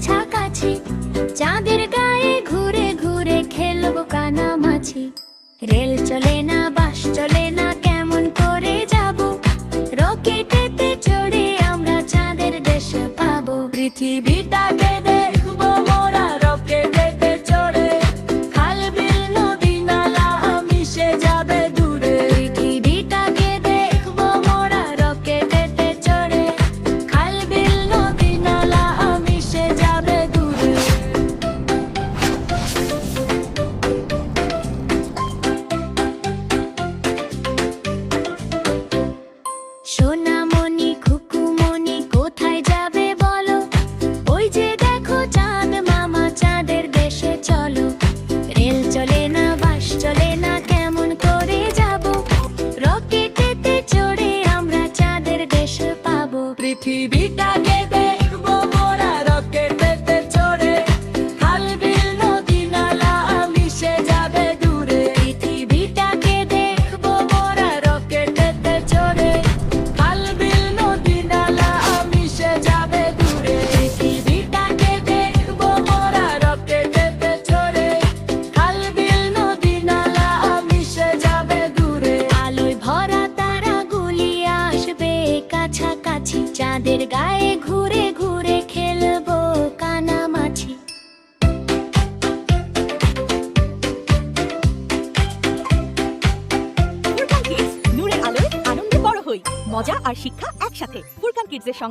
কাছাকাছি, চাঁদের গায়ে ঘুরে ঘুরে খেলবো কানামাছি। রেল চলে না, বাস চলে না, কেমন করে যাব? রকেটেতে চড়ে আমরা চাঁদের দেশ পাবো। পৃথিবীটাকে দেখবো মোরা রকেটেতে চড়ে, খাল বিল নদী নালা মিশে যাবে দূরে। পৃথিবীটাকে দেখবো মোরা রকেটেতে চড়ে, খাল বিল নদী নালা মিশে যাবে দূরে। সোনামণি খুকুমণি কোথায় যাবে বলো? ওই যে দেখো চাঁদ মামা, চাঁদের দেশে চলো। রেল চলে না, বাস চলে না, কেমন করে যাব? রকেটেতে চড়ে আমরা চাঁদের দেশ পাবো। পৃথিবীটাকে দেখবো মোরা রকেটেতে চড়ে, খাল বিল নদী নালা মিশে যাবে দূরে। পৃথিবীটাকে দেখবো মোরা রকেটেতে চড়ে, খাল বিল নদী নালা মিশে যাবে দূরে। পৃথিবীটাকে দেখবো মোরা রকেটেতে চড়ে, খাল বিল নদী নালা মিশে যাবে দূরে। আলোয় ভরা তারাগুলি আসবে কাছাকাছি, চাঁদের গায়ে ঘুরে ঘুরে খেলবো কানামাছি। ফুরকান কিডস, নূরের আলোয় আনন্দে বড় হই। মজা আর শিক্ষা একসাথে। ফুরকান কিডসের সঙ্গে